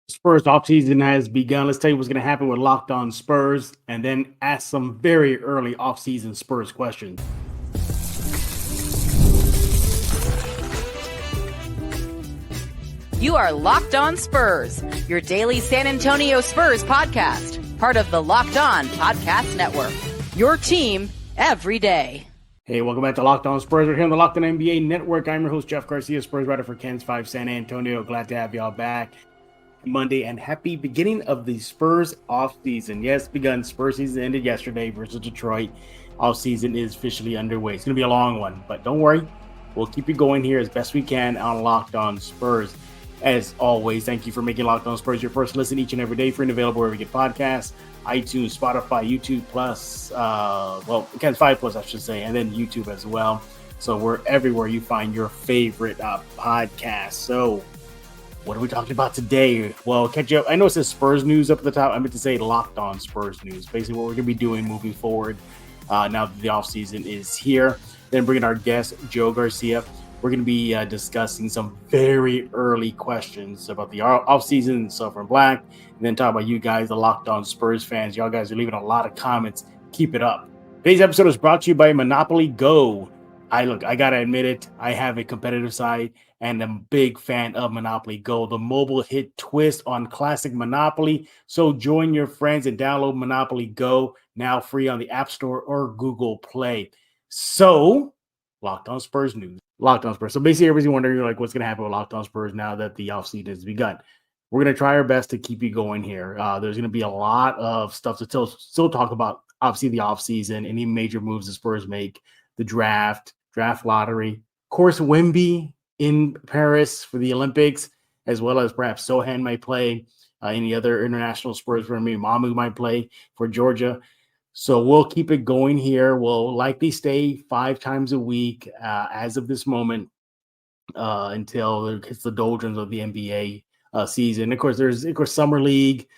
Spurs offseason has begun. Let's tell you what's going to happen with Locked On Spurs and then ask some very early offseason Spurs questions. You are Locked On Spurs, your daily San Antonio Spurs podcast, part of the Locked On Podcast Network. Your team every day. Hey, welcome back to Locked On Spurs. We're here on the Locked On NBA Network. I'm your host, Jeff Garcia, Spurs writer for Ken's 5 San Antonio. Glad to have y'all back Monday, and happy beginning of the Spurs offseason. Yes, begun. Spurs season ended yesterday versus Detroit. Offseason is officially underway. It's going to be a long one, but don't worry. We'll keep you going here as best we can on Locked On Spurs. As always, thank you for making Locked On Spurs your first listen each and every day. Free and available wherever you get podcasts, iTunes, Spotify, YouTube Plus, Ken's 5 Plus, I should say, and then YouTube as well. So we're everywhere you find your favorite podcast. So what are we talking about today? Well, catch up. I know it says Spurs news up at the top. I meant to say Locked On Spurs news. Basically, what we're going to be doing moving forward now that the offseason is here. Then bringing our guest, Joe Garcia. We're going to be discussing some very early questions about the offseason, Silver and Black, and then talk about you guys, the Locked On Spurs fans. Y'all guys are leaving a lot of comments. Keep it up. Today's episode is brought to you by Monopoly Go. I got to admit it. I have a competitive side and I'm a big fan of Monopoly Go, the mobile hit twist on classic Monopoly. So join your friends and download Monopoly Go, now free on the App Store or Google Play. So, Locked On Spurs news. Locked On Spurs. So basically, everybody's wondering what's going to happen with Locked On Spurs now that the offseason has begun. We're going to try our best to keep you going here. There's going to be a lot of stuff to still talk about, obviously, the offseason, any major moves the Spurs make, the draft lottery, of course, Wemby in Paris for the Olympics, as well as perhaps Sohan might play, any other international Spurs for me, Mamu might play for Georgia. So we'll keep it going here. We'll likely stay 5 times a week as of this moment until it hits the doldrums of the NBA season. Of course, there's Summer League,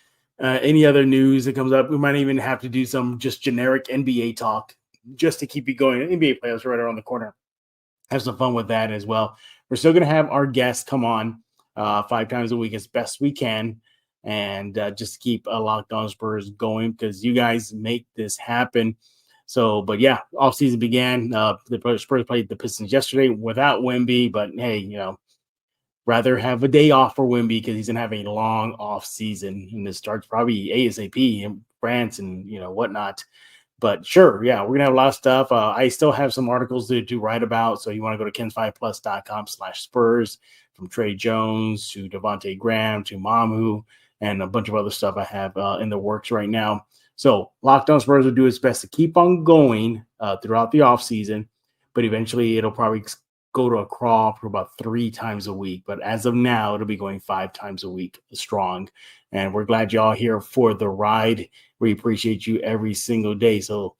any other news that comes up. We might even have to do some just generic NBA talk just to keep you going. NBA playoffs right around the corner. Have some fun with that as well. We're still going to have our guests come on 5 times a week as best we can, and just keep Locked On Spurs going because you guys make this happen. So, but yeah, offseason began. The Spurs played the Pistons yesterday without Wemby, but hey, rather have a day off for Wemby because he's going to have a long offseason, and it starts probably ASAP in France and whatnot. But sure, yeah, we're going to have a lot of stuff. I still have some articles to write about. So you want to go to kens5plus.com/Spurs, from Trey Jones to Devontae Graham to Mamu and a bunch of other stuff I have in the works right now. So Locked On Spurs will do its best to keep on going throughout the offseason, but eventually it'll probably go to a crawl for about 3 times a week. But as of now, it'll be going 5 times a week strong. And we're glad y'all here for the ride. We appreciate you every single day. So,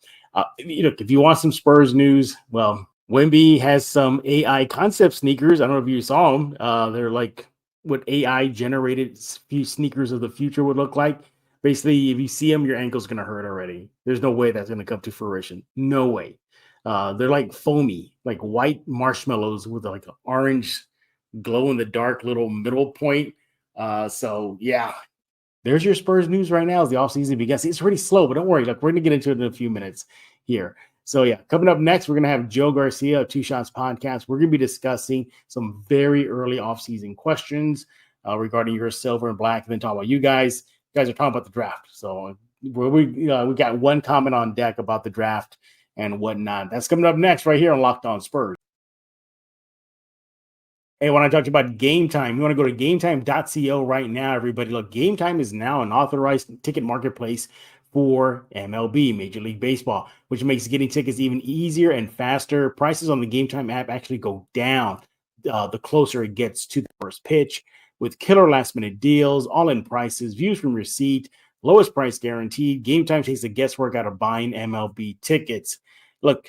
if you want some Spurs news, well, Wemby has some AI concept sneakers. I don't know if you saw them. They're like what AI generated few sneakers of the future would look like. Basically, if you see them, your ankle's going to hurt already. There's no way that's going to come to fruition. No way. They're like foamy, like white marshmallows with like an orange glow in the dark little middle point. So yeah, there's your Spurs news right now as the offseason begins. It's pretty slow, but don't worry. Look, we're going to get into it in a few minutes here. So yeah, coming up next, we're going to have Joe Garcia of Two Shots Podcast. We're going to be discussing some very early offseason questions regarding your Silver and Black, and then talk about you guys. You guys are talking about the draft. So we got one comment on deck about the draft and whatnot. That's coming up next right here on Locked On Spurs. Hey, when I talked about GameTime, you want to go to GameTime.co right now, everybody. Look, GameTime is now an authorized ticket marketplace for MLB, Major League Baseball, which makes getting tickets even easier and faster. Prices on the GameTime app actually go down the closer it gets to the first pitch, with killer last-minute deals, all-in prices, views from your seat, lowest price guaranteed. GameTime takes the guesswork out of buying MLB tickets. Look,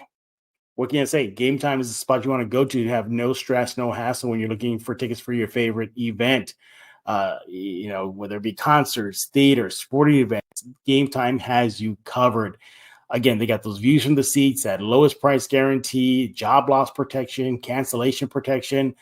what can I say? GameTime is the spot you want to go to have no stress, no hassle when you're looking for tickets for your favorite event. Whether it be concerts, theaters, sporting events, GameTime has you covered. Again, they got those views from the seats, that lowest price guarantee, job loss protection, cancellation protection.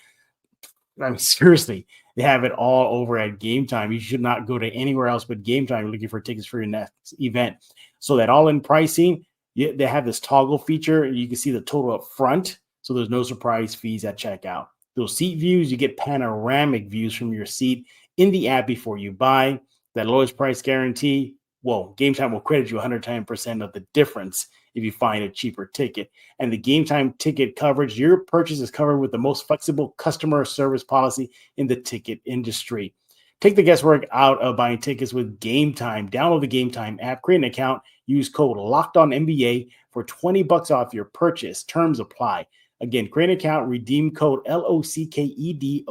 I mean, seriously, They have it all over at GameTime. You should not go to anywhere else but GameTime looking for tickets for your next event. So that all-in pricing, they have this toggle feature. You can see the total up front, so there's no surprise fees at checkout. Those seat views, you get panoramic views from your seat in the app before you buy. That lowest price guarantee, well, GameTime will credit you 110% of the difference if you find a cheaper ticket. And the GameTime ticket coverage, your purchase is covered with the most flexible customer service policy in the ticket industry. Take the guesswork out of buying tickets with GameTime. Download the GameTime app, create an account, use code LOCKEDONNBA for $20 off your purchase. Terms apply. Again, create an account, redeem code LOCKEDONNBA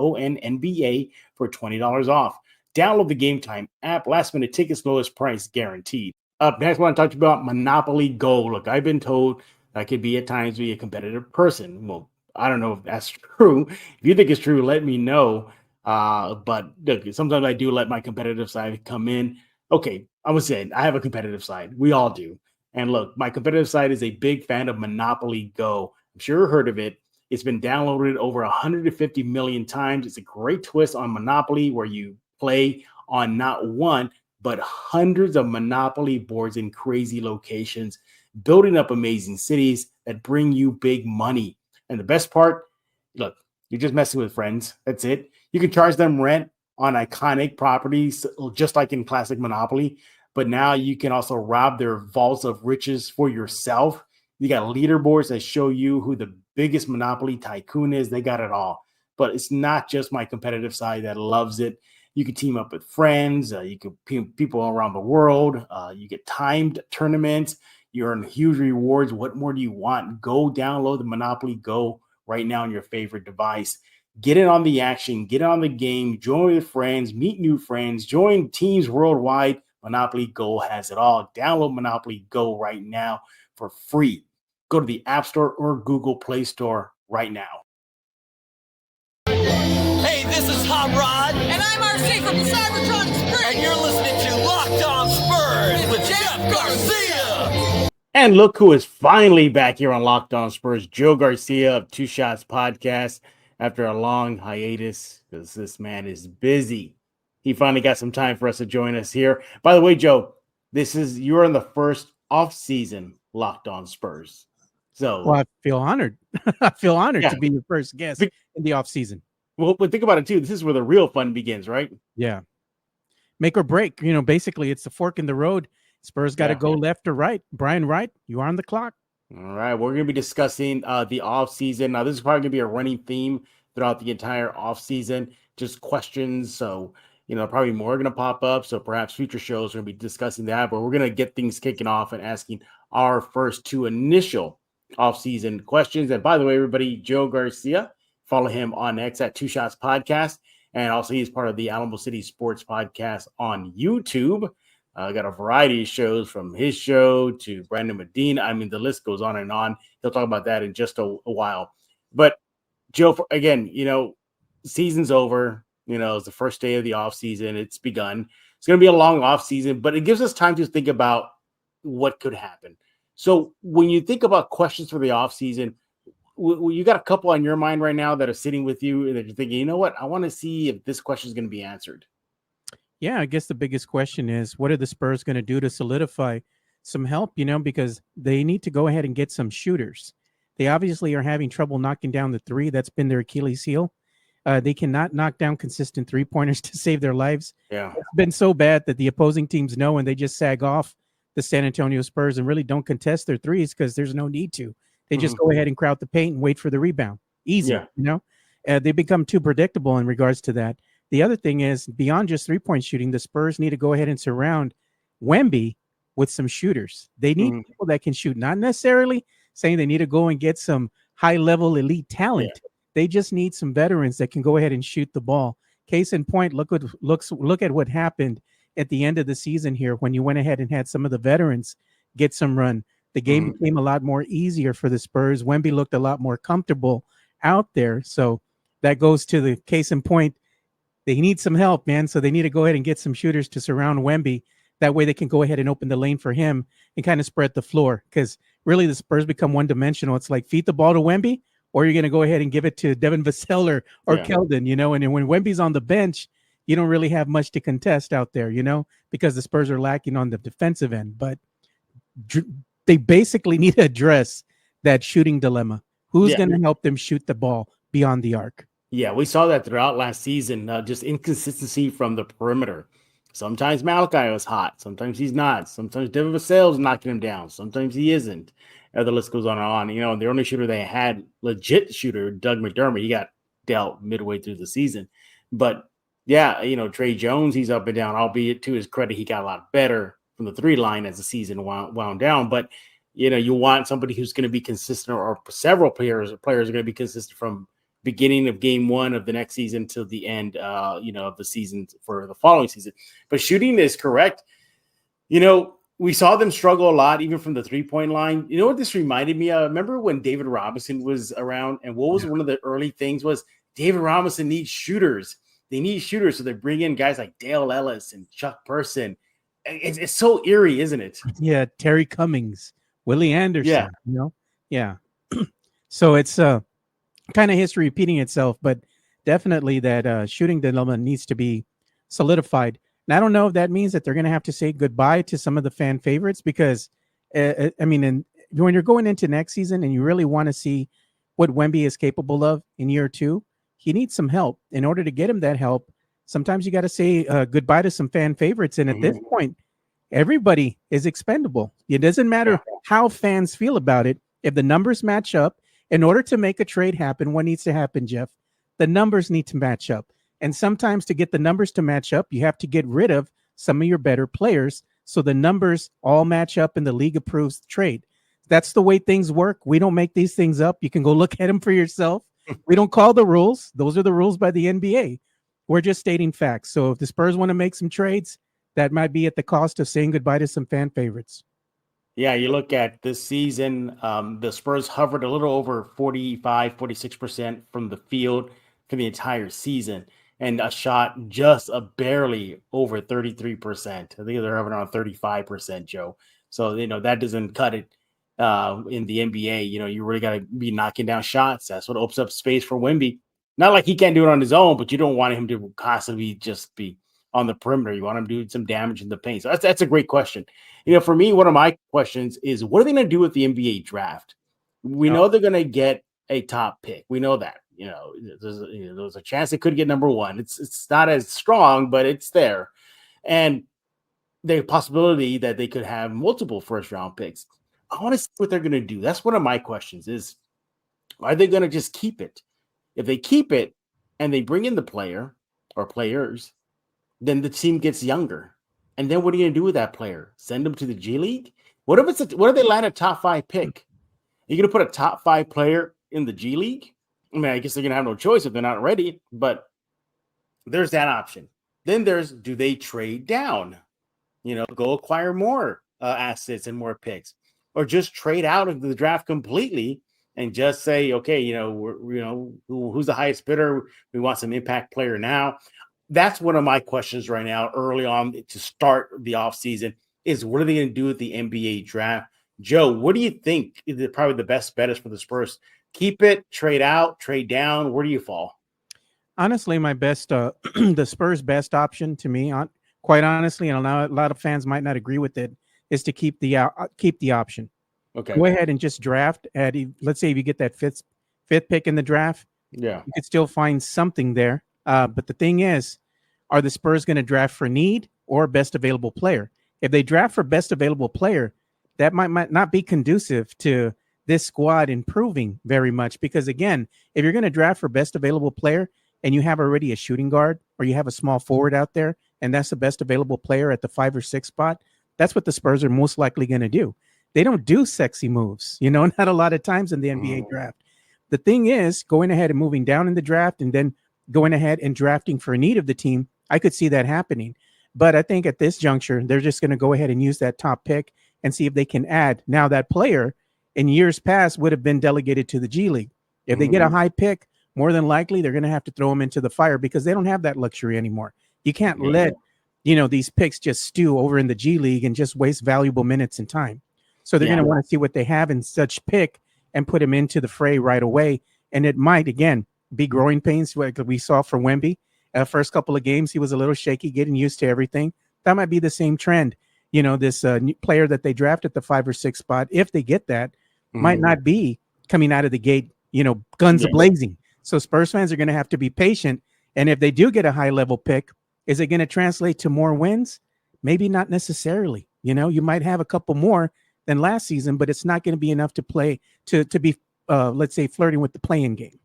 for $20 off. Download the GameTime app. Last minute tickets, lowest price guaranteed. Up next, I want to talk to you about Monopoly Go. Look, I've been told I could be at times be a competitive person. Well, I don't know if that's true. If you think it's true, let me know. But look, sometimes I do let my competitive side come in. Okay, I would say I have a competitive side. We all do. And look, my competitive side is a big fan of Monopoly Go. I'm sure you've heard of it. It's been downloaded over 150 million times. It's a great twist on Monopoly where you play on not one, but hundreds of Monopoly boards in crazy locations, building up amazing cities that bring you big money. And the best part, look, you're just messing with friends. That's it. You can charge them rent on iconic properties, just like in classic Monopoly. But now you can also rob their vaults of riches for yourself. You got leaderboards that show you who the biggest Monopoly tycoon is. They got it all. But it's not just my competitive side that loves it. You can team up with friends. You can people around the world. You get timed tournaments. You earn huge rewards. What more do you want? Go download the Monopoly Go right now on your favorite device. Get in on the action. Get on the game. Join with friends. Meet new friends. Join teams worldwide. Monopoly Go has it all. Download Monopoly Go right now for free. Go to the App Store or Google Play Store right now. Hey, this is Hot Rod. And I'm RC from the Cybertron Spurs. And you're listening to Locked On Spurs with Jeff Garcia. And look who is finally back here on Locked On Spurs, Joe Garcia of Two Shots Podcast, after a long hiatus, because this man is busy. He finally got some time for us to join us here. By the way, Joe, you're in the first off-season Locked On Spurs. So, well, I feel honored. I feel honored to be your first guest in the off-season. Well, but think about it too. This is where the real fun begins, right? Yeah. Make or break. Basically it's the fork in the road. Spurs got to go left or right. Brian Wright, you are on the clock. All right. We're going to be discussing the offseason. Now, this is probably going to be a running theme throughout the entire offseason. Just questions. So, probably more going to pop up. So perhaps future shows are going to be discussing that. But we're going to get things kicking off and asking our first two initial offseason questions. And by the way, everybody, Joe Garcia, follow him on X at Two Shots Podcast. And also he's part of the Alamo City Sports Podcast on YouTube. Got a variety of shows from his show to Brandon Medina. I mean, the list goes on and on. He'll talk about that in just a while. But Joe, again, season's over. It's the first day of the offseason. It's begun. It's going to be a long offseason, but it gives us time to think about what could happen. So when you think about questions for the offseason, you got a couple on your mind right now that are sitting with you and that you're thinking, you know what? I want to see if this question is going to be answered. Yeah, I guess the biggest question is, what are the Spurs going to do to solidify some help, because they need to go ahead and get some shooters. They obviously are having trouble knocking down the three. That's been their Achilles heel. They cannot knock down consistent three-pointers to save their lives. Yeah, it's been so bad that the opposing teams know, and they just sag off the San Antonio Spurs and really don't contest their threes because there's no need to. They just go ahead and crowd the paint and wait for the rebound. Easy, They become too predictable in regards to that. The other thing is, beyond just three-point shooting, the Spurs need to go ahead and surround Wemby with some shooters. They need people that can shoot, not necessarily saying they need to go and get some high-level elite talent. Yeah. They just need some veterans that can go ahead and shoot the ball. Case in point, look at what happened at the end of the season here when you went ahead and had some of the veterans get some run. The game became a lot more easier for the Spurs. Wemby looked a lot more comfortable out there. So that goes to the case in point. They need some help, man. So they need to go ahead and get some shooters to surround Wemby. That way they can go ahead and open the lane for him and kind of spread the floor. Because really the Spurs become one-dimensional. It's like feed the ball to Wemby, or you're going to go ahead and give it to Devin Vassell or Keldon, and then when Wemby's on the bench, you don't really have much to contest out there, because the Spurs are lacking on the defensive end. But they basically need to address that shooting dilemma. Who's going to help them shoot the ball beyond the arc? Yeah, we saw that throughout last season, just inconsistency from the perimeter. Sometimes Malachi was hot. Sometimes he's not. Sometimes Devin Vassell's knocking him down. Sometimes he isn't. The list goes on and on. The only shooter they had, legit shooter, Doug McDermott, he got dealt midway through the season. But, Trey Jones, he's up and down, albeit to his credit, he got a lot better from the three line as the season wound down. But, you want somebody who's going to be consistent, or several players are going to be consistent from beginning of game one of the next season till the end, of the season for the following season. But shooting is correct. We saw them struggle a lot, even from the 3-point line. You know what this reminded me of? Remember when David Robinson was around, and what was one of the early things was David Robinson needs shooters. They need shooters, so they bring in guys like Dale Ellis and Chuck Person. It's so eerie, isn't it? Yeah, Terry Cummings, Willie Anderson. Yeah. So it's kind of history repeating itself, but definitely that shooting dilemma needs to be solidified. And I don't know if that means that they're going to have to say goodbye to some of the fan favorites, because when you're going into next season and you really want to see what Wemby is capable of in year two, he needs some help. In order to get him that help, sometimes you got to say goodbye to some fan favorites. And at this point, everybody is expendable. It doesn't matter how fans feel about it. If the numbers match up, in order to make a trade happen, what needs to happen, Jeff? The numbers need to match up. And sometimes to get the numbers to match up, you have to get rid of some of your better players so the numbers all match up and the league approves the trade. That's the way things work. We don't make these things up. You can go look at them for yourself. We don't call the rules. Those are the rules by the NBA. We're just stating facts. So if the Spurs want to make some trades, that might be at the cost of saying goodbye to some fan favorites. Yeah, you look at this season, the Spurs hovered a little over 46% from the field for the entire season, and a shot just barely over 33%. I think they're hovering around 35%, Joe. So, that doesn't cut it in the NBA. You really got to be knocking down shots. That's what opens up space for Wemby. Not like he can't do it on his own, but you don't want him to constantly just be on the perimeter. You want him to do some damage in the paint. So that's a great question. For me, one of my questions is, what are they going to do with the NBA draft? We know they're going to get a top pick. We know that. There's a chance they could get number one. It's not as strong, but it's there. And the possibility that they could have multiple first-round picks. I want to see what they're going to do. That's one of my questions is, are they going to just keep it? If they keep it and they bring in the player or players, then the team gets younger. And then what are you going to do with that player? Send them to the G League? What if they land a top 5 pick? Are you going to put a top 5 player in the G League? I mean, I guess they're going to have no choice if they're not ready, but there's that option. Then do they trade down? Go acquire more assets and more picks, or just trade out of the draft completely and just say, okay, who's the highest bidder? We want some impact player now. That's one of my questions right now, early on to start the offseason, is what are they going to do with the NBA draft? Joe, what do you think is probably the best bet is for the Spurs? Keep it, trade out, trade down. Where do you fall? Honestly, my best, the Spurs' best option to me, quite honestly, and a lot of fans might not agree with it, is to keep the option. Okay. Go ahead and just draft at, let's say if you get that fifth pick in the draft, you could still find something there. But the thing is, are the Spurs going to draft for need or best available player? If they draft for best available player, that might not be conducive to this squad improving very much. Because again, if you're going to draft for best available player and you have already a shooting guard or you have a small forward out there, and that's the best available player at the 5 or 6 spot, that's what the Spurs are most likely going to do. They don't do sexy moves, not a lot of times in the NBA draft. The thing is, going ahead and moving down in the draft and then going ahead and drafting for a need of the team, I could see that happening. But I think at this juncture, they're just going to go ahead and use that top pick and see if they can add. Now, that player in years past would have been delegated to the G League. If they get a high pick, more than likely they're going to have to throw them into the fire because they don't have that luxury anymore. You can't let, these picks just stew over in the G League and just waste valuable minutes and time. So they're going to want to see what they have in such pick and put him into the fray right away and it might again be growing pains like we saw for Wemby. First couple of games, he was a little shaky, getting used to everything. That might be the same trend. This new player that they draft at the 5 or 6 spot, if they get that, might not be coming out of the gate, guns blazing. So Spurs fans are going to have to be patient. And if they do get a high level pick, is it going to translate to more wins? Maybe not necessarily. You might have a couple more than last season, but it's not going to be enough to play to be, let's say, flirting with the play-in game.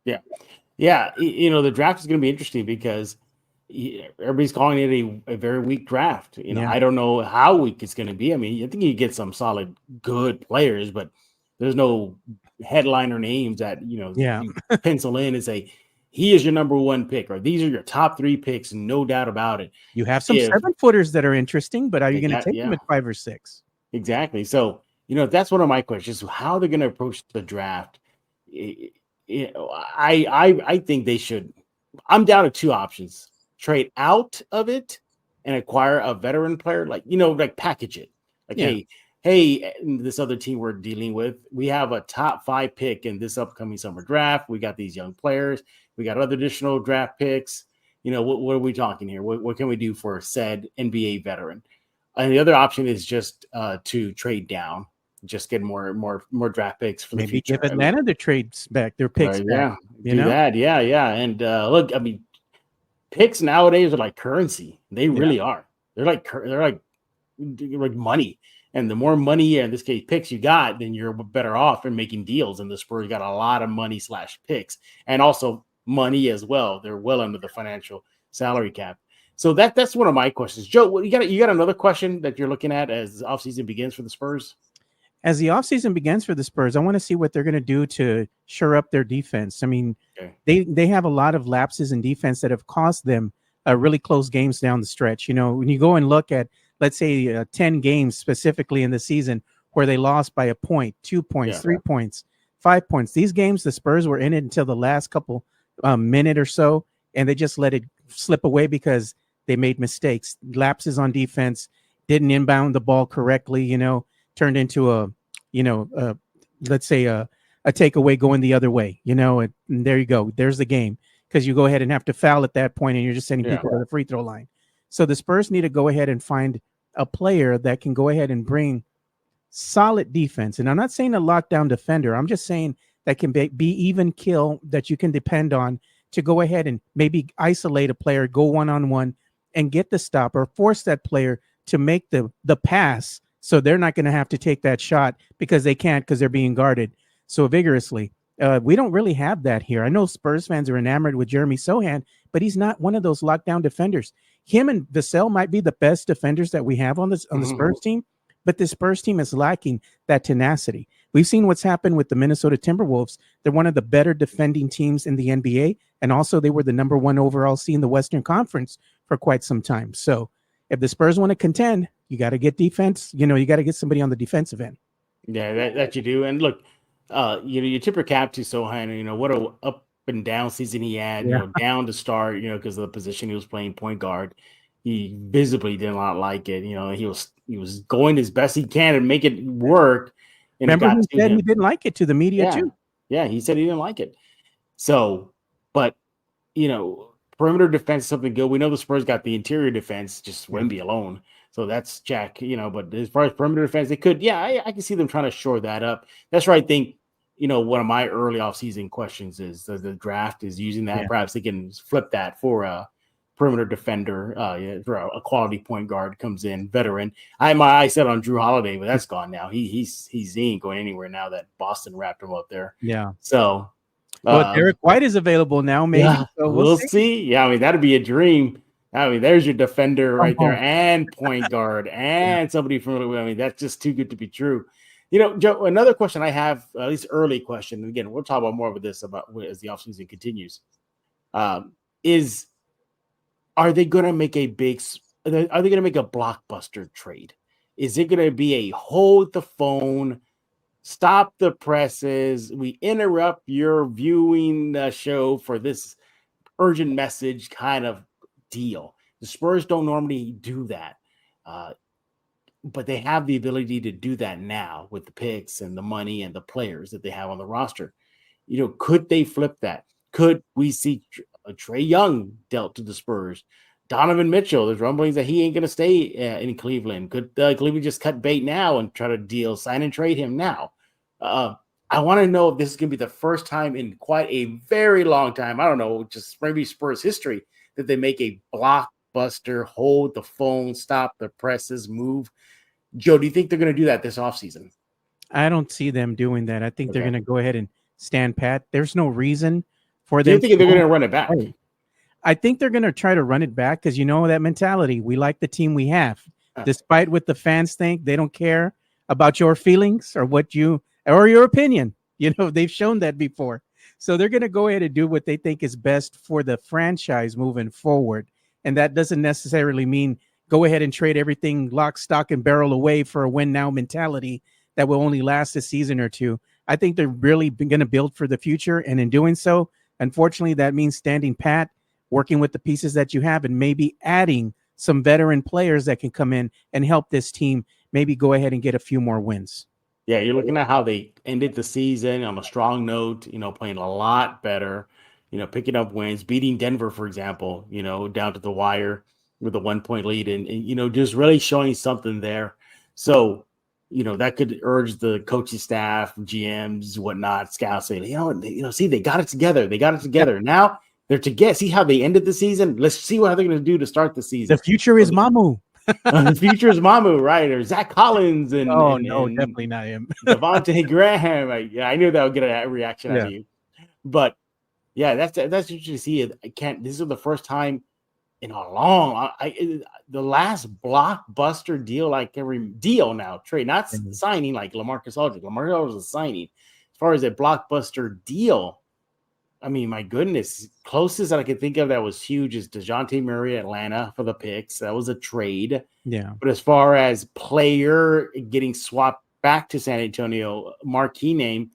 Yeah. Yeah. The draft is going to be interesting because everybody's calling it a very weak draft. I don't know how weak it's going to be. I mean, I think you get some solid, good players, but there's no headliner names that, you pencil in and say, he is your number one pick, or these are your top 3 picks, no doubt about it. You have some 7-footers that are interesting, but are you going to take them at 5 or 6? Exactly. So, that's one of my questions, how they're going to approach the draft. I think they should. I'm down to 2 options: trade out of it and acquire a veteran player, like package it. Like, hey, this other team we're dealing with, we have a top 5 pick in this upcoming summer draft. We got these young players. We got other additional draft picks. What are we talking here? What can we do for said NBA veteran? And the other option is just to trade down, just get more draft picks for the future. Maybe give Atlanta the trades back, their picks back. That. Yeah. And look, I mean, picks nowadays are like currency. They really are. They're like money. And the more money, in this case, picks you got, then you're better off in making deals. And the Spurs got a lot of money / picks, and also money as well. They're well under the financial salary cap. So that's one of my questions. Joe, you got another question that you're looking at as the offseason begins for the Spurs? As the offseason begins for the Spurs, I want to see what they're going to do to shore up their defense. I mean, they have a lot of lapses in defense that have cost them really close games down the stretch. When you go and look at, let's say, 10 games specifically in the season where they lost by a point, 2 points, 3 points, 5 points. These games, the Spurs were in it until the last couple minute or so, and they just let it slip away because they made mistakes, lapses on defense, didn't inbound the ball correctly, turned into let's say a takeaway going the other way, and there you go. There's the game, because you go ahead and have to foul at that point and you're just sending people to the free throw line. So the Spurs need to go ahead and find a player that can go ahead and bring solid defense. And I'm not saying a lockdown defender. I'm just saying that can be even kill, that you can depend on to go ahead and maybe isolate a player, go one-on-one and get the stop, or force that player to make the pass, so they're not going to have to take that shot because they can't, because they're being guarded so vigorously. We don't really have that here. I know Spurs fans are enamored with Jeremy Sohan, but he's not one of those lockdown defenders. Him and Vassell might be the best defenders that we have on the Spurs team, but the Spurs team is lacking that tenacity. We've seen what's happened with the Minnesota Timberwolves. They're one of the better defending teams in the NBA, and also they were the number 1 overall seed in the Western Conference for quite some time. So if the Spurs want to contend, you got to get defense. You got to get somebody on the defensive end. Yeah, that you do. And look, you tip your cap to Sohan. What a up and down season he had. Down to start. Because of the position he was playing, point guard. He visibly did not like it. He was going as best he can and make it work. And remember, he said he didn't like it to the media too. Yeah, he said he didn't like it. So, but perimeter defense is something good. We know the Spurs got the interior defense, just Wemby alone. So that's Jack, but as far as perimeter defense, they could, I can see them trying to shore that up. That's where I think, one of my early offseason questions is the draft is using that. Perhaps they can flip that for a perimeter defender, for a quality point guard comes in, veteran. I had my eye set on Drew Holiday, but that's gone now. He ain't going anywhere now that Boston wrapped him up there. Yeah. So, but Derek White is available now, maybe. Yeah, so we'll see. Yeah, I mean, that'd be a dream. I mean, there's your defender right there, and point guard, and somebody from. I mean, that's just too good to be true. Joe, another question I have, at least early question, and again, we'll talk about more of this as the offseason continues, is are they going to make a blockbuster trade? Is it going to be a hold the phone, stop the presses, we interrupt your viewing show for this urgent message kind of deal? The Spurs don't normally do that, but they have the ability to do that now with the picks and the money and the players that they have on the roster. could they flip that? Could we see Trae Young dealt to the Spurs? Donovan Mitchell, there's rumblings that he ain't going to stay in Cleveland. Could Cleveland just cut bait now and try to sign and trade him now? I want to know if this is going to be the first time in quite a very long time, I don't know, just maybe Spurs history, that they make a blockbuster, hold the phone, stop the presses, move. Joe, do you think they're going to do that this offseason? I don't see them doing that. I think they're going to go ahead and stand pat. There's no reason for do them. You think they're going to run it back? I think they're going to try to run it back because that mentality. We like the team we have. Despite what the fans think, they don't care about your feelings or or your opinion. They've shown that before. So they're going to go ahead and do what they think is best for the franchise moving forward. And that doesn't necessarily mean go ahead and trade everything lock, stock, and barrel away for a win now mentality that will only last a season or two. I think they're really going to build for the future. And in doing so, unfortunately, that means standing pat, working with the pieces that you have, and maybe adding some veteran players that can come in and help this team maybe go ahead and get a few more wins. Yeah, you're looking at how they ended the season on a strong note, playing a lot better, picking up wins, beating Denver, for example, down to the wire with a 1-point lead and just really showing something there. So, that could urge the coaching staff, GMs, whatnot, scouts say, see, they got it together. They got it together. Now they're together. See how they ended the season? Let's see what they're going to do to start the season. The future is Mamu. The future is Mamu, right? Or Zach Collins and definitely not him. Devontae Graham. I knew that would get a reaction out of you. But yeah, that's interesting to see. This is the first time in a long. The last blockbuster deal, like every deal now, trade, not signing like LaMarcus Aldridge. LaMarcus Aldridge is signing. As far as a blockbuster deal, I mean, my goodness, closest that I could think of that was huge is DeJounte Murray, Atlanta for the picks. That was a trade. Yeah. But as far as player getting swapped back to San Antonio, marquee name,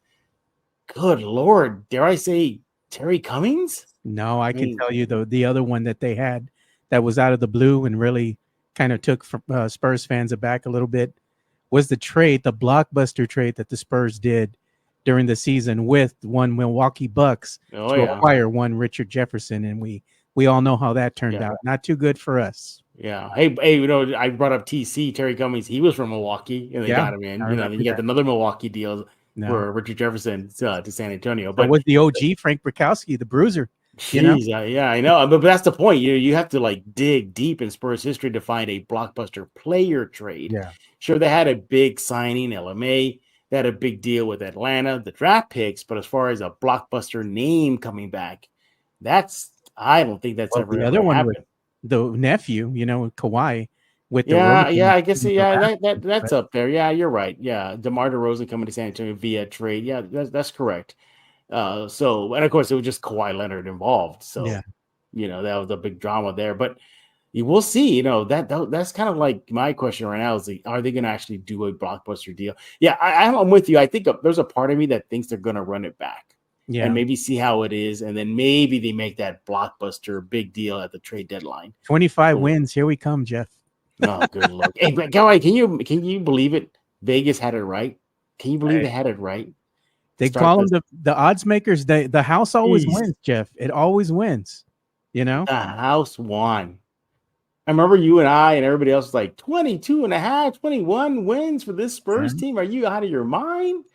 good Lord, dare I say Terry Cummings? No, I can tell you the other one that they had that was out of the blue and really kind of took Spurs fans aback a little bit was the blockbuster trade that the Spurs did during the season with one Milwaukee Bucks to acquire one Richard Jefferson. And we all know how that turned out. Not too good for us. Yeah. Hey, I brought up TC, Terry Cummings. He was from Milwaukee and they got him in. Then you got another Milwaukee deal for Richard Jefferson to San Antonio. But was the OG Frank Bukowski, the bruiser. Jeez, yeah, I know. But that's the point. You have to dig deep in Spurs history to find a blockbuster player trade. Yeah. Sure, they had a big signing, LMA. They had a big deal with Atlanta, the draft picks, but as far as a blockbuster name coming back, I don't think that's ever the other one happened. The nephew, Kawhi with I guess that's up there. Yeah, you're right. Yeah, DeMar DeRozan coming to San Antonio via trade. Yeah, that's correct. And of course it was just Kawhi Leonard involved. So that was a big drama there. But you will see, that's kind of like my question right now is are they going to actually do a blockbuster deal? Yeah, I'm with you. I think there's a part of me that thinks they're going to run it back and maybe see how it is. And then maybe they make that blockbuster big deal at the trade deadline. 25 wins. Here we come, Jeff. Oh, good luck. Hey, Kawhi, can you believe it? Vegas had it right. Can you believe they had it right? They call them the odds makers. The house always wins, Jeff. It always wins. The house won. I remember you and I and everybody else was like 22 and a half, 21 wins for this Spurs team. Are you out of your mind?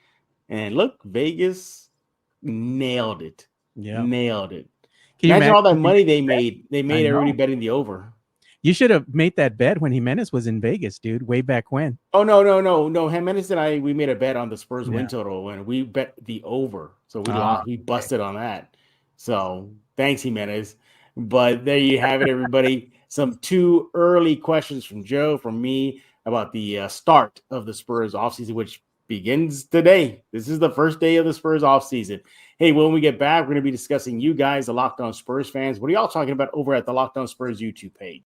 And look, Vegas nailed it. Yeah. Nailed it. Can you imagine all that money they made? They made everybody betting the over. You should have made that bet when Jimenez was in Vegas, dude, way back when. Oh, no. Jimenez and we made a bet on the Spurs win total when we bet the over. So we lost. We busted on that. So thanks, Jimenez. But there you have it, everybody. Some 2 early questions from Joe, from me, about the start of the Spurs offseason, which begins today. This is the first day of the Spurs offseason. Hey, when we get back, we're going to be discussing you guys, the Locked On Spurs fans. What are y'all talking about over at the Locked On Spurs YouTube page?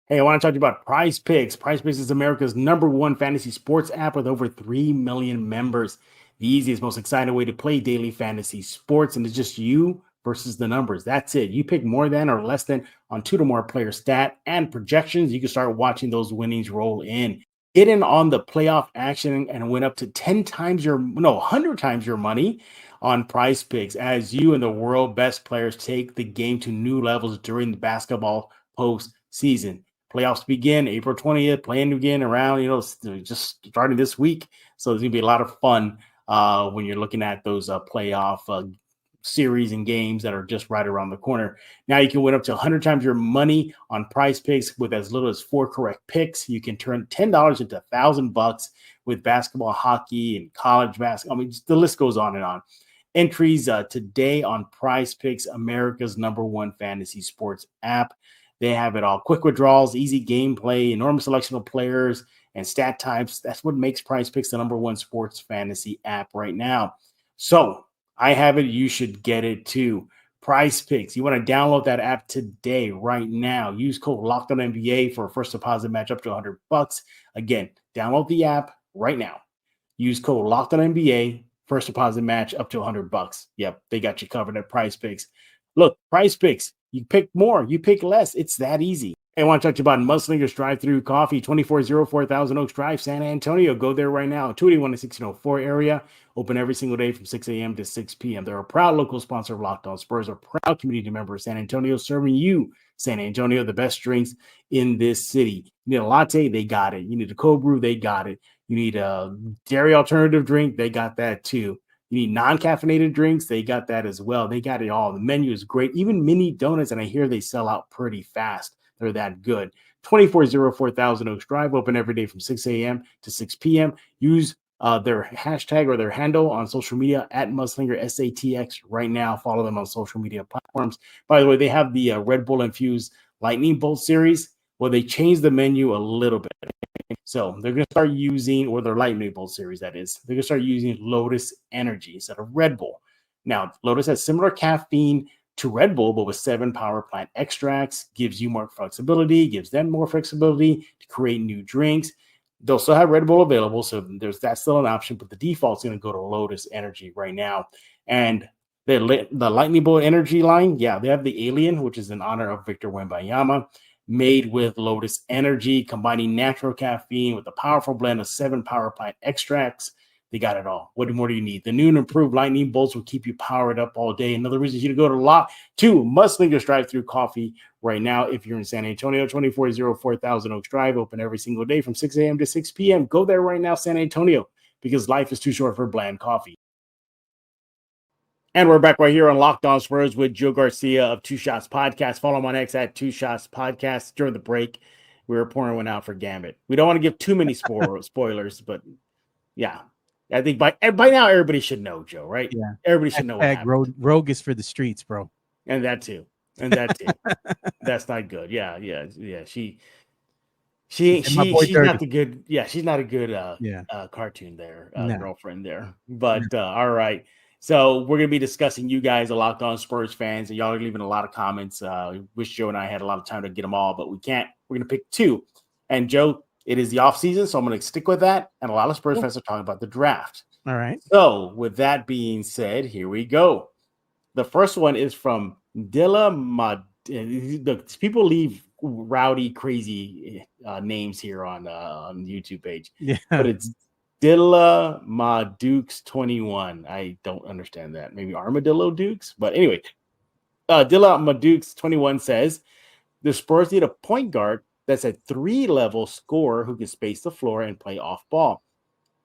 Hey, I want to talk to you about PrizePicks. PrizePicks is America's #1 fantasy sports app with over 3 million members. The easiest, most exciting way to play daily fantasy sports, and it's just you versus the numbers. That's it. You pick more than or less than on 2 to more player stat and projections. You can start watching those winnings roll in. Get in on the playoff action and win up to 100 times your money on PrizePicks as you and the world best players take the game to new levels during the basketball postseason. Playoffs begin April 20th, playing again around, just starting this week. So there's going to be a lot of fun when you're looking at those playoff series and games that are just right around the corner. Now you can win up to 100 times your money on PrizePicks with as little as 4 correct picks. You can turn $10 into $1,000 with basketball, hockey, and college basketball. I mean, the list goes on and on. Entries today on PrizePicks, America's #1 fantasy sports app. They have it all. Quick withdrawals, easy gameplay, enormous selection of players and stat types. That's what makes PrizePicks the #1 sports fantasy app right now. So I have it. You should get it too. PrizePicks. You want to download that app today, right now. Use code LOCKEDONNBA for a first deposit match up to $100. Again, download the app right now. Use code LOCKEDONNBA. First deposit match up to $100. Yep, they got you covered at PrizePicks. Look, PrizePicks. You pick more, you pick less. It's that easy. I want to talk to you about Mudslinger's Drive-Thru Coffee, 2404 Thousand Oaks Drive, San Antonio. Go there right now, 281 to 1604 area. Open every single day from 6 a.m. to 6 p.m. They're a proud local sponsor of Locked On Spurs, a proud community member of San Antonio, serving you, San Antonio, the best drinks in this city. You need a latte, they got it. You need a cold brew, they got it. You need a dairy alternative drink, they got that too. You need non-caffeinated drinks, they got that as well. They got it all. The menu is great. Even mini donuts, and I hear they sell out pretty fast. They're that good. 2404 Thousand Oaks Drive, open every day from 6 a.m. to 6 p.m. Use their hashtag or their handle on social media at Mudslinger SATX right now. Follow them on social media platforms. By the way, they have the Red Bull infused Lightning Bolt series. Well, they changed the menu a little bit. So they're going to start using, or their Lightning Bolt series, that is, they're going to start using Lotus Energy instead of Red Bull. Now, Lotus has similar caffeine to Red Bull, but with 7 power plant extracts, gives you more flexibility, gives them more flexibility to create new drinks. They'll still have Red Bull available, so that's still an option, but the default's going to go to Lotus Energy right now. And the Lightning Bolt Energy line, yeah, they have the Alien, which is in honor of Victor Wembanyama, made with Lotus Energy, combining natural caffeine with a powerful blend of 7 power plant extracts. They got it all. What more do you need? The new and improved Lightning Bolts will keep you powered up all day. Another reason you to go to Mudslinger's Drive-Thru Coffee right now if you're in San Antonio, 2404 Thousand Oaks Drive, open every single day from 6 a.m. to 6 p.m. Go there right now, San Antonio, because life is too short for bland coffee. And we're back right here on Locked On Spurs with Joe Garcia of Two Shots Podcast. Follow him on X at Two Shots Podcast. During the break, we were pouring one out for Gambit. We don't want to give too many spoilers, but yeah. I think by now everybody should know, Joe, right? Yeah. Everybody should know what happened. Rogue is for the streets, bro. And that too. That's not good. Yeah. She's not the good. Yeah, she's not a good cartoon there, girlfriend there. But all right. So we're gonna be discussing you guys, the Locked On Spurs fans, and y'all are leaving a lot of comments. Wish Joe and I had a lot of time to get them all, but we can't. We're gonna pick 2. And Joe, it is the offseason, so I'm going to stick with that. And a lot of Spurs fans are talking about the draft. All right. So with that being said, here we go. The first one is from Dilla Mad. People leave rowdy, crazy names here on the YouTube page. Yeah. But it's Dilla Madukes 21. I don't understand that. Maybe Armadillo Dukes. But anyway, Dilla Madukes 21 says the Spurs need a point guard that's a 3-level scorer who can space the floor and play off ball.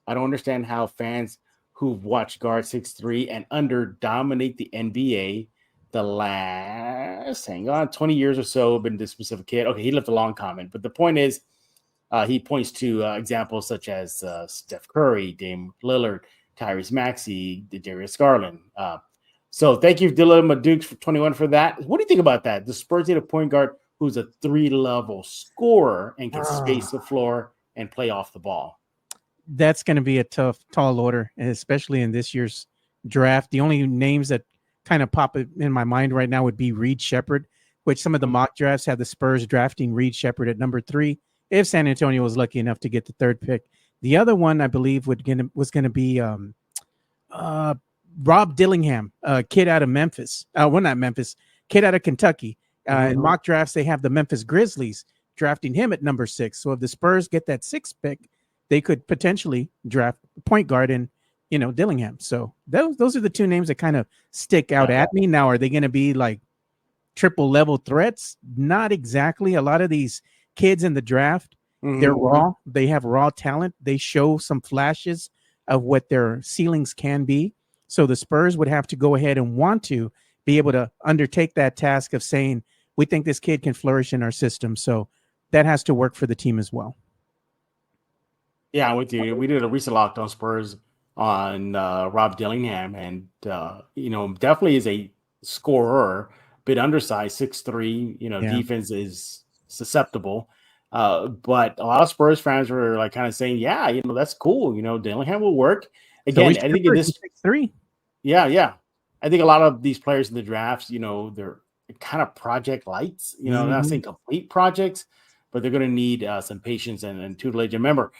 I don't understand how fans who've watched guard 6'3" and under dominate the NBA the last 20 years or so have been this specific kid. Okay, he left a long comment, but the point is he points to examples such as Steph Curry, Dame Lillard, Tyrese Maxey, Darius Garland. So thank you, Dilla Madukes for 21 for that. What do you think about that? The Spurs need a point guard who's a 3-level scorer and can space the floor and play off the ball. That's going to be a tall order, especially in this year's draft. The only names that kind of pop in my mind right now would be Reed Shepherd, which some of the mock drafts had the Spurs drafting Reed Shepherd at number 3, if San Antonio was lucky enough to get the 3rd pick. The other one, I believe, was going to be Rob Dillingham, a kid out of Memphis. Not Memphis, kid out of Kentucky. In mock drafts, they have the Memphis Grizzlies drafting him at number 6. So if the Spurs get that 6th pick, they could potentially draft a point guard in, Dillingham. So those are the two names that kind of stick out at me. Now, are they going to be like triple level threats? Not exactly. A lot of these kids in the draft, they're raw. They have raw talent. They show some flashes of what their ceilings can be. So the Spurs would have to go ahead and want to be able to undertake that task of saying, we think this kid can flourish in our system. So that has to work for the team as well. Yeah, I'm with you. We did a recent Locked On Spurs on Rob Dillingham, and definitely is a scorer, bit undersized, 6'3". Defense is susceptible. But a lot of Spurs fans were like kind of saying, yeah, that's cool. Dillingham will work. Again, I think in this 6'3". Yeah. I think a lot of these players in the drafts, they're kind of project lights, not saying complete projects, but they're going to need some patience and tutelage. And remember,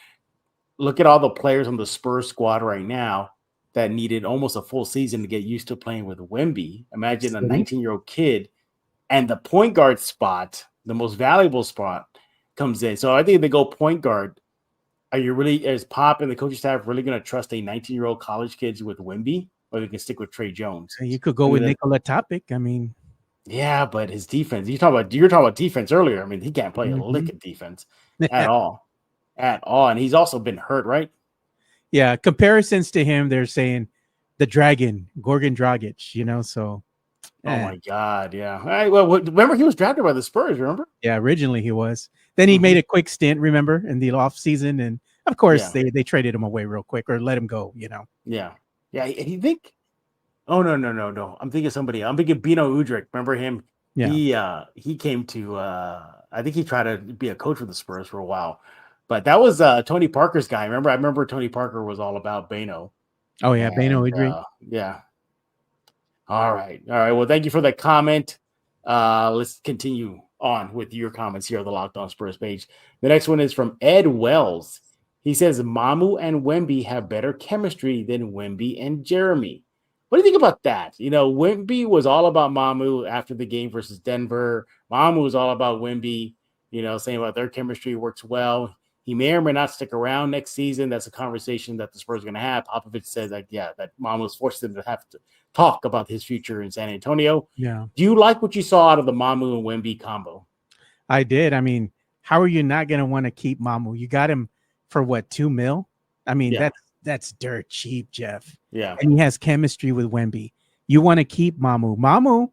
look at all the players on the Spurs squad right now that needed almost a full season to get used to playing with Wemby. Imagine a 19-year-old kid, and the point guard spot, the most valuable spot, comes in. So I think if they go point guard, are you really, is Pop and the coaching staff really going to trust a 19-year-old college kid with Wemby, or they can stick with Trey Jones? You could go with Nikola Topic. I mean, yeah, but his defense, you were talking about defense earlier. I mean, he can't play a lick of defense at all. And he's also been hurt, right? Yeah, comparisons to him, they're saying the Dragon, Gorgon Dragic, so. Oh, my God, yeah. All right, well, remember he was drafted by the Spurs, remember? Yeah, originally he was. Then he made a quick stint, remember, in the offseason. And, of course, they traded him away real quick or let him go, Yeah. Yeah, you think – oh, no. I'm thinking somebody. I'm thinking Bino Udrih. Remember him? Yeah. He came to I think he tried to be a coach with the Spurs for a while. But that was Tony Parker's guy. I remember Tony Parker was all about Bano. Oh, yeah, Bano Udrih. Yeah. All right. Well, thank you for that comment. Let's continue on with your comments here on the Locked On Spurs page. The next one is from Ed Wells. He says, Mamu and Wemby have better chemistry than Wemby and Jeremy. What do you think about that? Wemby was all about Mamu after the game versus Denver. Mamu was all about Wemby, saying about their chemistry works well. He may or may not stick around next season. That's a conversation that the Spurs are going to have. Popovich says that Mamu's forced him to have to talk about his future in San Antonio. Yeah. Do you like what you saw out of the Mamu and Wemby combo? I did. I mean, how are you not going to want to keep Mamu? You got him for what, $2 million? I mean, that's dirt cheap, Jeff. Yeah. And he has chemistry with Wemby. You want to keep Mamu. Mamu,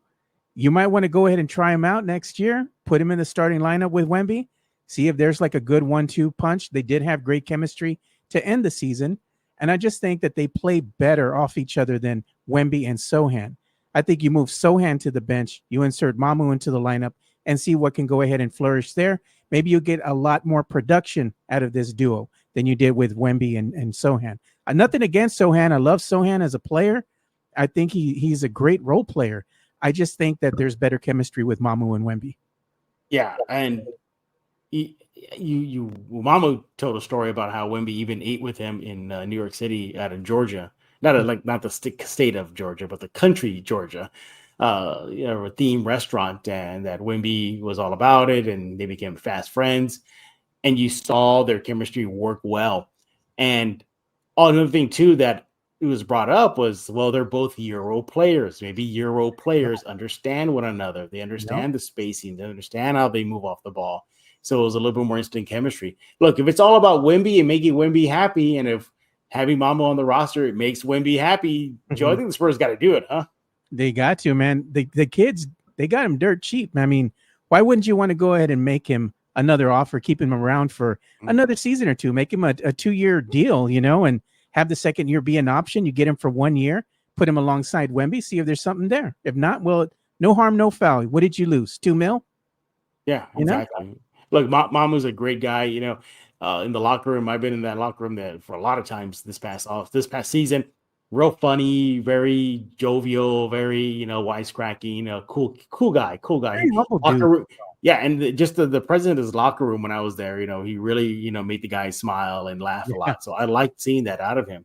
you might want to go ahead and try him out next year. Put him in the starting lineup with Wemby. See if there's like a good 1-2 punch. They did have great chemistry to end the season. And I just think that they play better off each other than Wemby and Sohan. I think you move Sohan to the bench, you insert Mamu into the lineup and see what can go ahead and flourish there. Maybe you'll get a lot more production out of this duo than you did with Wemby and Sohan. Nothing against Sohan. I love Sohan as a player. I think he's a great role player. I just think that there's better chemistry with Mamu and Wemby. Yeah, and Mamu told a story about how Wemby even ate with him in New York City out of Georgia, not the state of Georgia, but the country Georgia, a theme restaurant, and that Wemby was all about it, and they became fast friends, and you saw their chemistry work well. And another thing too that it was brought up was, well, they're both Euro players. Maybe Euro players understand one another. They understand the spacing. They understand how they move off the ball. So it was a little bit more instant chemistry. Look, if it's all about Wemby and making Wemby happy, and if having Mamu on the roster, it makes Wemby happy, Joe, I think the Spurs got to do it, huh? They got to, man. The kids, they got him dirt cheap. I mean, why wouldn't you want to go ahead and make him another offer, keep him around for another season or two, make him a 2-year deal, and have the second year be an option. You get him for 1 year, put him alongside Wemby, see if there's something there. If not, well, no harm, no foul. What did you lose? $2 million? Yeah, exactly. Look, Mamu's a great guy, in the locker room. I've been in that locker room there for a lot of times this past season. Real funny, very jovial, very, wisecracking, cool guy. Very humble locker room, dude. yeah, and just the president of his locker room when I was there, he really, made the guys smile and laugh a lot. So I liked seeing that out of him.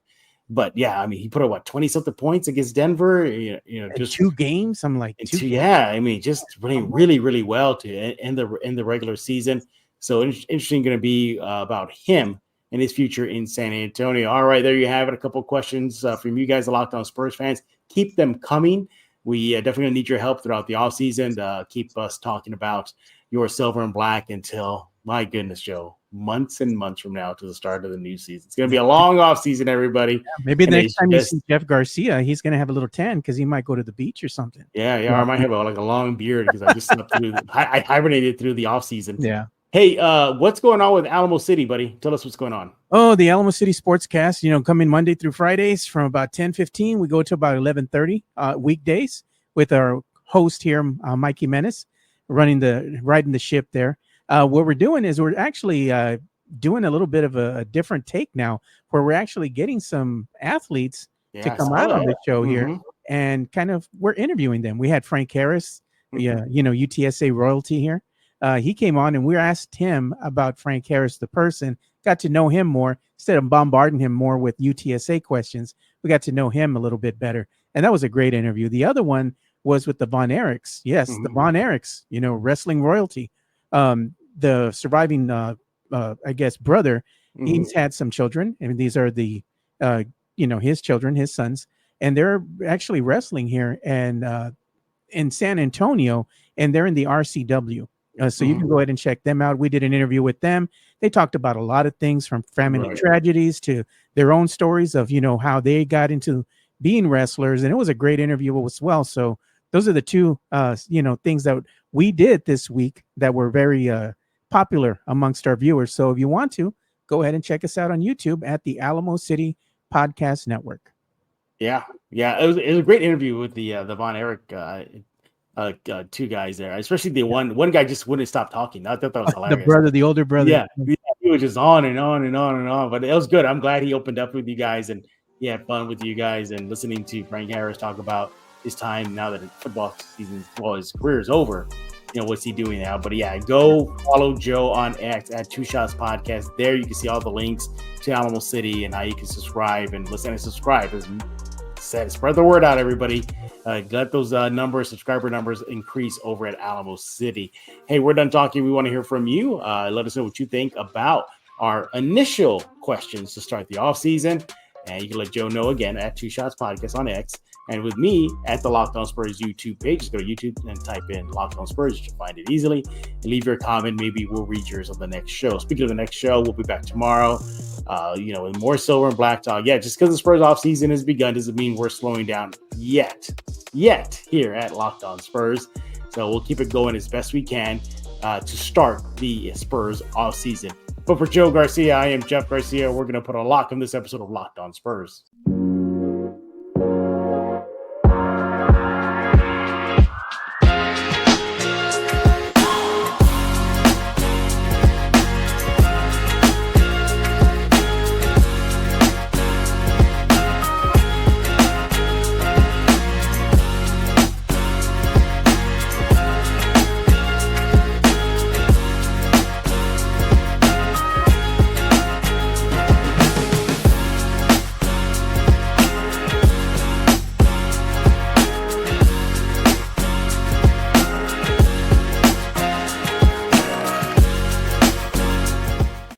But yeah, I mean, he put up 20-something points against Denver. Just 2 games. I'm like, yeah. I mean, just playing really, really well to end the regular season. So interesting going to be about him and his future in San Antonio. All right, there you have it. A couple of questions from you guys, the Locked On Spurs fans. Keep them coming. We definitely need your help throughout the offseason to keep us talking about your silver and black until, my goodness, Joe, months and months from now to the start of the new season. It's going to be a long offseason, everybody. Yeah, maybe the next time you see Jeff Garcia, he's going to have a little tan because he might go to the beach or something. Yeah, or I might have a long beard because I just slept through. I hibernated through the offseason. Yeah. Hey, what's going on with Alamo City, buddy? Tell us what's going on. Oh, the Alamo City Sportscast, coming Monday through Fridays from about 10:15. We go to about 11:30 weekdays with our host here, Mike Jimenez, riding the ship there. What we're doing is we're actually doing a little bit of a different take now, where we're actually getting some athletes to come out on the show here, and kind of we're interviewing them. We had Frank Harris, UTSA royalty here. He came on and we asked him about Frank Harris, the person, got to know him more instead of bombarding him more with UTSA questions. We got to know him a little bit better. And that was a great interview. The other one was with the Von Erichs. Yes, the Von Erichs, wrestling royalty. The surviving, brother, he's had some children. I mean, these are the, his children, his sons, and they're actually wrestling here and in San Antonio, and they're in the RCW. So you can go ahead and check them out. We did an interview with them. They talked about a lot of things from family tragedies to their own stories of, how they got into being wrestlers. And it was a great interview as well. So those are the two, things that we did this week that were very popular amongst our viewers. So if you want to, go ahead and check us out on YouTube at the Alamo City Podcast Network. Yeah. It was a great interview with the Von Erich two guys there, especially the one guy just wouldn't stop talking. I thought that was hilarious. The older brother. Yeah, he was just on and on and on and on. But it was good. I'm glad he opened up with you guys and he had fun with you guys and listening to Frank Harris talk about his time now that football season, his career is over. What's he doing now? But yeah, go follow Joe on X at Two Shots Podcast. There you can see all the links to Alamo City and how you can subscribe and listen and subscribe. As said, spread the word out, everybody. Let those subscriber numbers increase over at Alamo City. Hey, we're done talking. We want to hear from you. Let us know what you think about our initial questions to start the offseason. And you can let Joe know again at Two Shots Podcast on X. And with me at the Locked On Spurs YouTube page. Just go to YouTube and type in Locked On Spurs. You should find it easily. And leave your comment. Maybe we'll read yours on the next show. Speaking of the next show, we'll be back tomorrow. With more silver and black talk. Yeah, just because the Spurs offseason has begun doesn't mean we're slowing down yet here at Locked On Spurs. So we'll keep it going as best we can to start the Spurs offseason. But for Joe Garcia, I am Jeff Garcia. We're going to put a lock on this episode of Locked On Spurs.